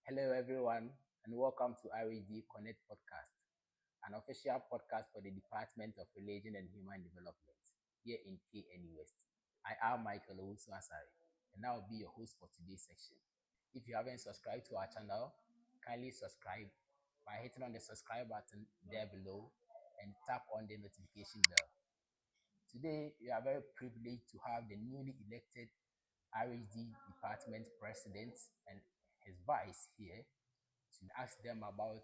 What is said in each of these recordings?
Hello, everyone, and welcome to RHD Connect Podcast, an official podcast for the Department of Religion and Human Development here in KNUST. I am Michael Owusu Asari, and I will be your host for today's section. If you haven't subscribed to our channel, kindly subscribe by hitting on the subscribe button there below and tap on the notification bell. Today, we are very privileged to have the newly elected RHD Department President and his vice here to ask them about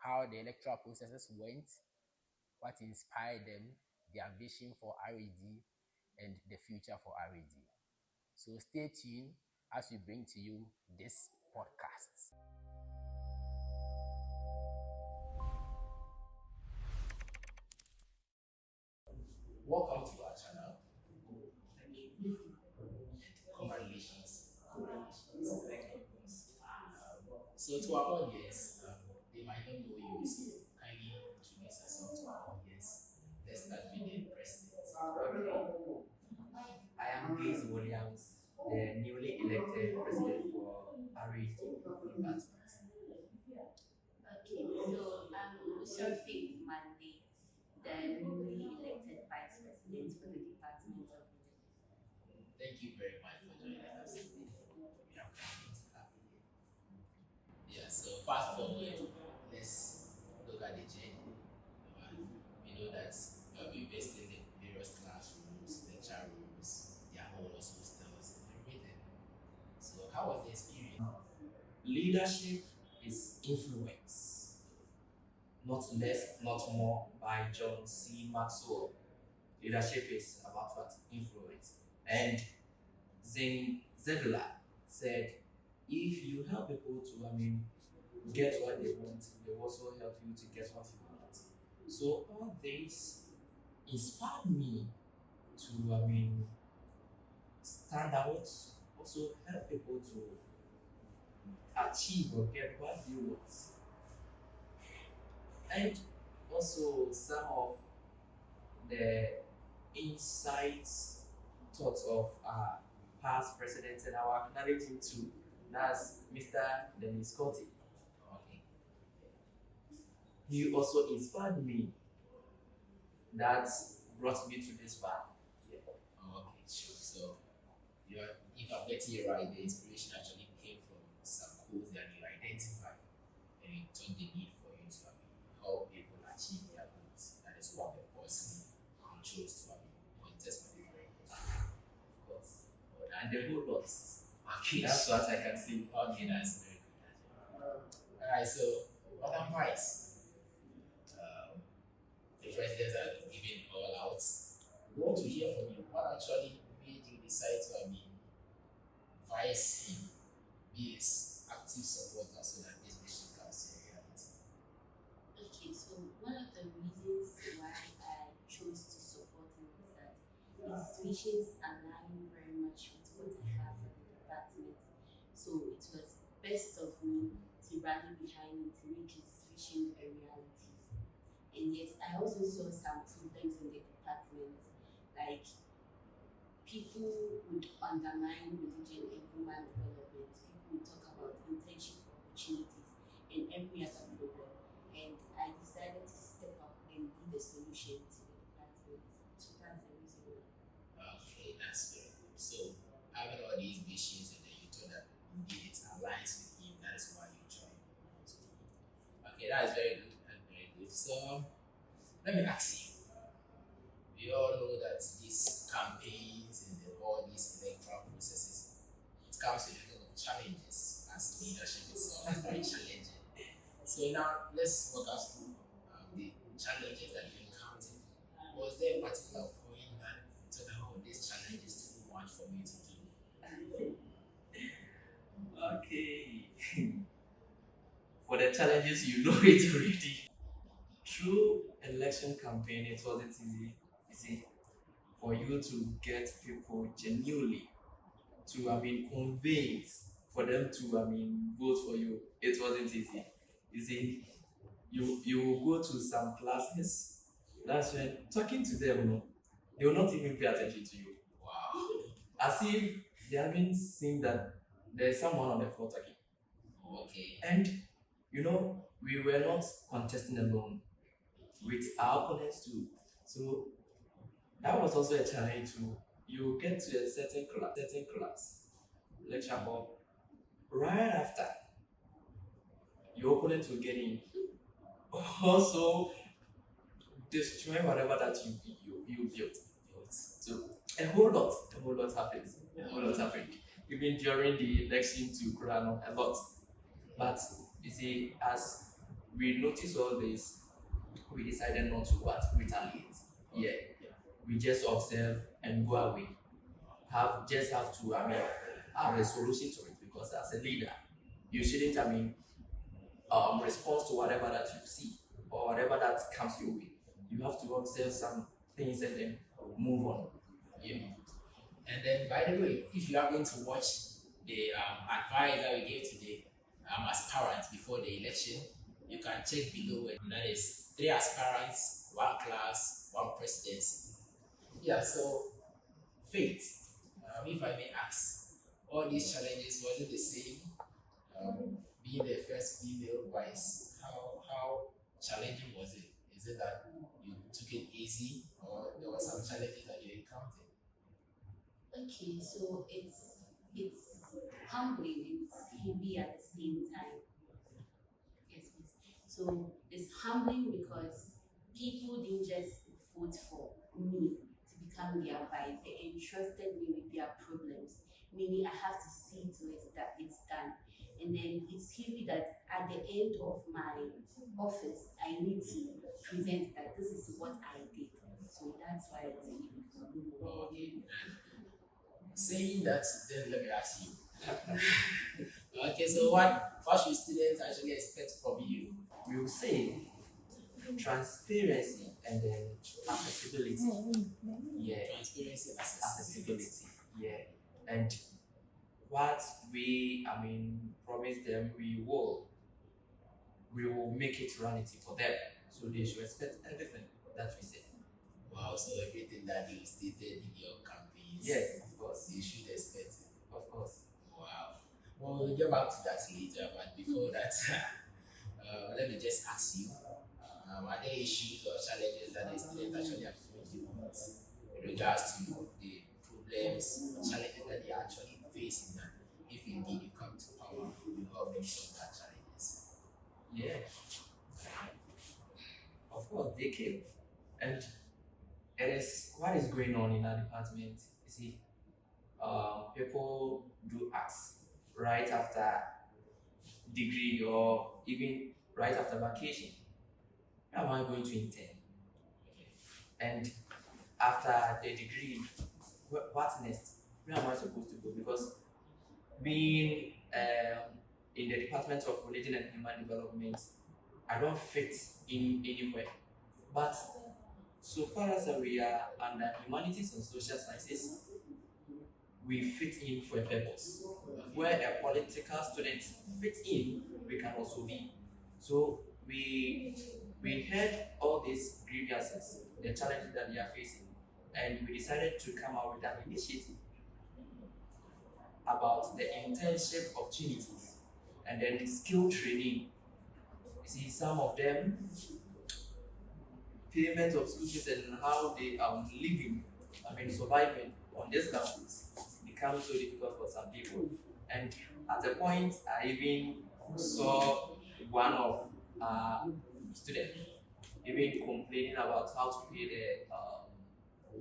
how the electoral processes went, what inspired them, their vision for RHD, and the future for RHD. So stay tuned as we bring to you this podcast. Welcome to our channel. Congratulations. So to our audience, they might not know you, so kindly introduce yourself to our audience. Let's start with the president. I am Gaisie Williams, the newly elected president for RHD Department. Okay, so Usoro Monday, the newly elected Vice President for the Department of Religion. Thank you very much for joining us today. We are happy to have you here. Yeah, so fast forward, let's look at the journey. We know that you have invested in various classrooms, lecture rooms, their halls, hostels, and everything. So, how was the experience? Leadership is influence, not less, not more, by John C. Maxwell. Leadership is about what? Influence. And Zebula said, if you help people to, get what they want, they will also help you to get what you want. So all this inspired me to, stand out, also help people to achieve or get what they want. And also some of the insights, thoughts of our past presidents, and I will acknowledge him too. That's Mr. Dennis Coty. Okay. He also inspired me. That brought me to this path. Yeah. Okay, sure. So, if I'm getting it right, the inspiration actually came from some codes that you identified and you took the need for you to help people achieve their goals. That is what the person you chose to contest for the very Of course. And the whole lot. Okay, That's what I can see. Okay, that's very good. Alright, so Madam Vice, the presidents are giving all out. We want to hear from you. What actually made you decide to vice him, be his active supporter so that this mission comes to reality? Okay, so one of the reasons why I chose to support him is that his visions align very much with what I have for the department. So it was best of me to rally behind him to make his vision a reality. And yes, I also saw some problems in the department, like people would undermine religion and human development. People would talk about internship opportunities and every other problem. And I decided to step up and be the solution to the department. So that's the reason why. Okay, that's very good. So, having all these visions and then you thought that indeed it aligns with him, that is why you joined. Okay, that is very good. That's very good. So, let me ask you. We all know that these campaigns and all these electoral processes, it comes with a lot of challenges as leadership itself is very challenging. So now let's walk us through the challenges that you encountered. Was there a particular point that you thought, oh, this challenge is too much for me to do? Okay. For the challenges, you know it already. Through election campaign, it wasn't easy. You see, for you to get people genuinely to convince for them to vote for you, it wasn't easy. You see, you will go to some classes. That's when talking to them, they will not even pay attention to you. Wow. As if they haven't seen that there's someone on the floor talking. Okay. And we were not contesting alone with our opponents too. So that was also a challenge too. You get to a certain class, lecture hall, right after your opponent will get in. Also destroy whatever that you built. So a whole lot happened. A whole lot happened. Even during the election to Kurano, a lot. But you see, as we noticed all this, we decided not to what retaliate. Yeah, we just observe and go away. Have to, have a solution to it because as a leader, you shouldn't, respond to whatever that you see or whatever that comes your way. You have to observe some things and then move on. Yeah. And then, by the way, if you are going to watch the advice that we gave today, aspirants before the election, you can check below. That is three aspirants, one class, one presidency. Yeah. So, Faith, if I may ask, all these challenges was it the same? Being the first female vice, how challenging was it? Is it that you took it easy, or there were some challenges that you encountered? Okay, so it's humbling, it's heavy at the same time. Yes, yes. So it's humbling because people didn't just vote for me to become their vice. They entrusted me with their problems, meaning I have to see to it that it's done. And then it's heavy that at the end of my office, I need to present that this is what I did. So that's why it's heavy for me. Okay. Saying that, then let me ask you. Okay, so what should students actually expect from you? We will say transparency and then accessibility. Yeah, Transparency and accessibility. accessibility. Yeah, and what we, promise them, we will make it reality for them. So they should expect everything that we say. Wow, so everything that you stated in your campaigns, Yeah, of course, you should expect it. of course. Wow. Well, we'll get back to that later, but before that, let me just ask you, are there issues or challenges that the students actually approach you with regards to the problems, challenges that they are actually facing, and if indeed you come to power, you help them solve that challenges? Yeah, of course they came, and it is what is going on in our department. You see, people do ask right after degree or even right after vacation, where am I going to intern? And after the degree, what next? Where am I supposed to go? Because being in the Department of Religion and Human Development, I don't fit in anywhere. But so far as we are under humanities and social sciences, we fit in for a purpose. Where a political student fits in, we can also be. So we heard all these grievances, the challenges that they are facing, and we decided to come out with an initiative about the internship opportunities and then skill training. You see, some of them payment of school fees and how they are living, surviving on this campus becomes so difficult for some people. And at a point, I even saw one of students even complaining about how to pay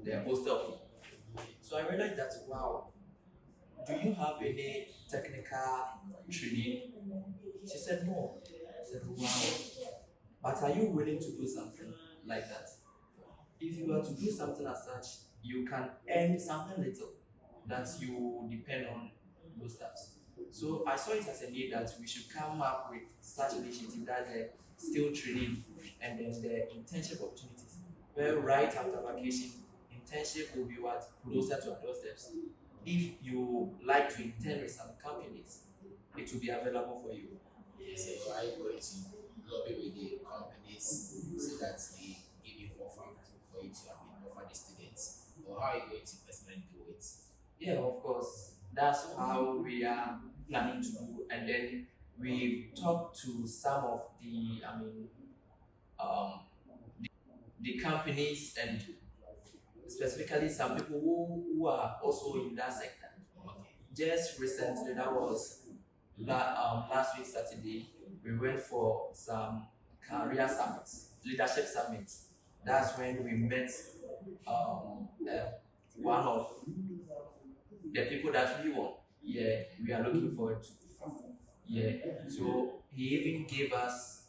their hostel fee. So I realized that, wow, do you have any technical training? She said no. I said, wow, but are you willing to do something like that? If you are to do something as such, you can earn something little that you depend on those stuffs. So I saw it as a need that we should come up with such initiative that the skill training and then the internship opportunities. Where right after vacation, internship will be what closer to our doorsteps. If you like to intern with some companies, it will be available for you. So are you going to lobby with the companies so that they give you offer for you to offer the students? Or how are you going to personally do it? Yeah, of course. That's how we are planning to do. And then we've talked to some of the, um, the companies and specifically some people who are also in that sector. Just recently, that was last week Saturday, we went for some career summits, leadership summits. That's when we met one of the people that we want. Yeah, we are looking forward to. Yeah, so he even gave us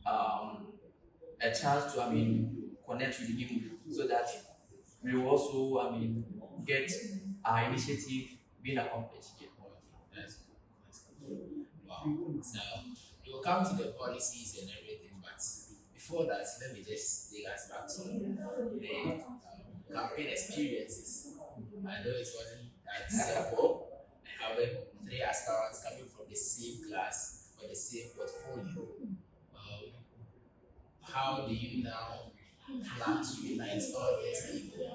a chance to, connect with him so that we will also, get our initiative being accomplished. Yeah. That's good. That's good. Wow. So we will come to the policies and everything, but before that, let me just take us back to the campaign experiences. I know it wasn't that simple having three aspirants coming from the same class for the same portfolio. Um, how do you now plan to unite all these people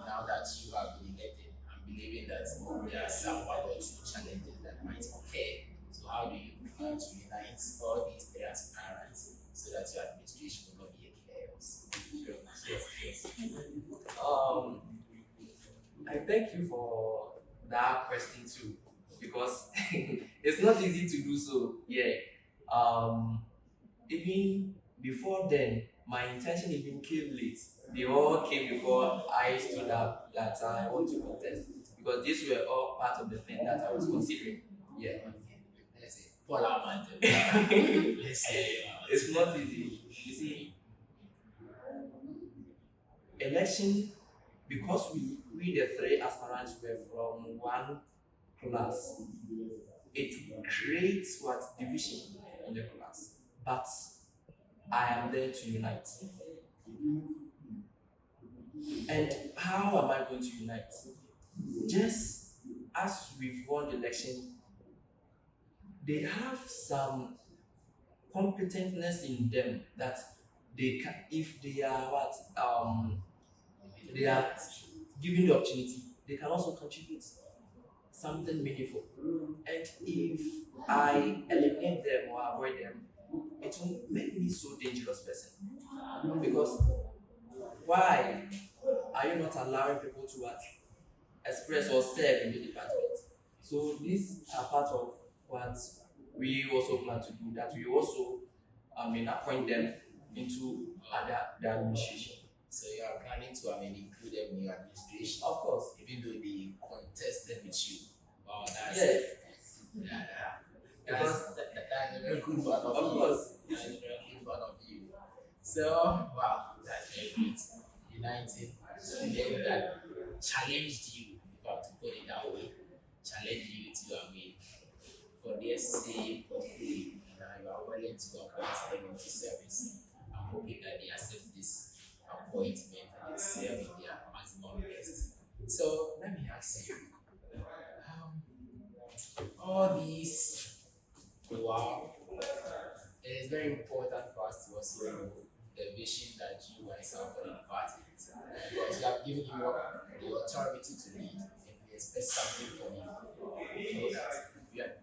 now that you have been elected? I'm believing that there are some one or two challenges that might occur. So how do you plan to unite all these three aspirants so that your administration will not be a chaos? Um, I thank you for that question too, because it's not easy to do so. Yeah. Um, Even before then, my intention even came late. They all came before I stood up that I want to contest, because these were all part of the thing that I was considering. Yeah. Let's say Paul Amanda. Let's say It's not easy. You see, election, because we the three aspirants were from one class, it creates what division in the class. But I am there to unite. And how am I going to unite? Just as we've won the election, they have some competentness in them that they can, if they are they are given the opportunity, they can also contribute something meaningful. And if I eliminate them or avoid them, it will make me so dangerous person. Because why are you not allowing people to express or serve in the department? So these are part of what we also plan to do. That we also, appoint them into the administration. so you are planning to include them in your administration, Of course, even though they contested with you. Wow, that's yes, yeah, because that's a very good one of of you. course, That's a very good one of you. So wow, that's very great. Uniting students that challenged you, if I have to put it that way, challenged you to for their same portfolio. You are willing to advance them into service. I'm hoping that they accept this appointment and they serve in their maximum best. So let me ask you, um, all these, wow, it is very important for us to also know the vision that you guys have for the department. Because we have given you the authority to lead, and we expect something from you. So that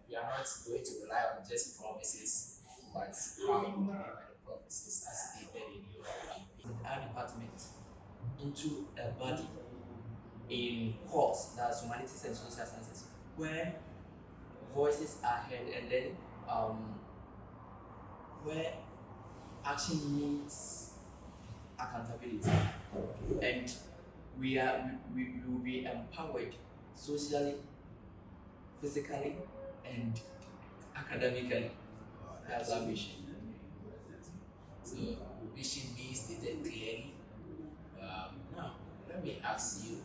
we are not going to rely on just promises, but how you deliver the promises as stated in your campaign. our department into a body in course, that's humanities and social sciences, where voices are heard, and then where action meets accountability, and we will be empowered socially, physically, and academically. That's our mission. So vision being stated clearly. Now let me ask you,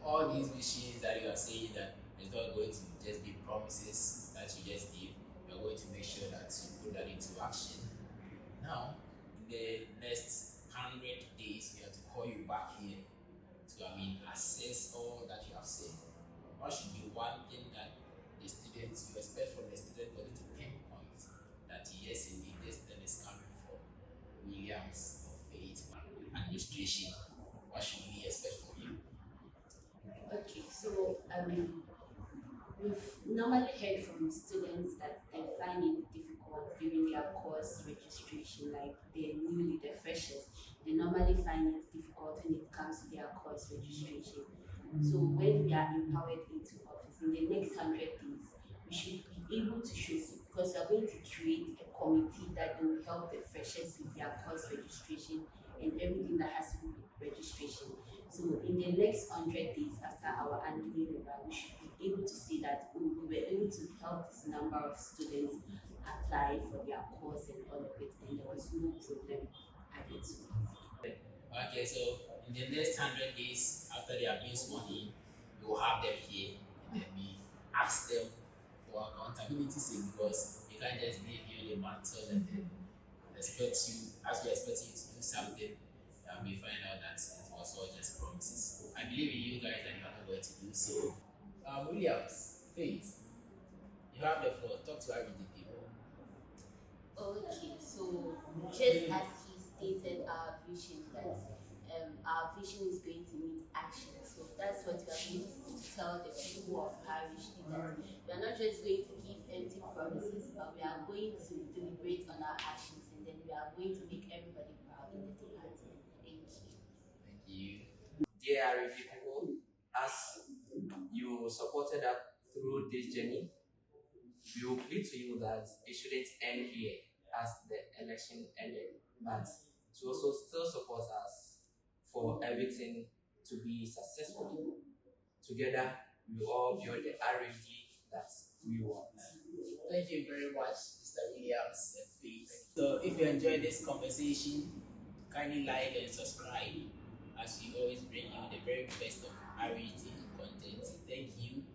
all these visions that you are saying that it's not going to just be promises that you just give. You're going to make sure that you put that into action. Now, in the next 100 days, we have to call you back here to assess all that you have said. What should be one thing that the students you expect from the student body to pinpoint that yes indeed this thing is coming from Williams of Faith administration? What should we expect from you? Okay, so we've normally heard from students that the course registration, like the freshers, they normally find it difficult when it comes to their course registration. So when we are empowered into office in the next 100 days, we should be able to show, because we are going to create a committee that will help the freshers with their course registration and everything that has to do with registration. So in the next 100 days after our handling over, we should be able to see that we were able to help this number of students apply for their course and all of it, and there was no problem added to it. Okay, so in the next 100 days after they have been sworn in, we will have them here and then we ask them for accountability sake, because you can't just give you the mantle and then expect you, as we expect you to do something, and we find out that it was all just promises. I believe in you guys and you know what to do. So, Williams, Faith, you have the floor. Talk to RHD people. Okay, so just as he stated our vision, that our vision is going to meet action. So that's what we are going to tell the people of RHD, that we are not just going to give empty promises, but we are going to deliberate on our actions, and then we are going to make everybody proud in the department. Thank you. Thank you. Dear RHD people, as you supported us through this journey, we will plead to you that it shouldn't end here as the election ended, but to also still support us for everything to be successful. Together, we all build the RHD that we want. Thank you very much, Mr. Williams and Faith. So, if you enjoyed this conversation, kindly like and subscribe, as we always bring you the very best of RHD content. Thank you.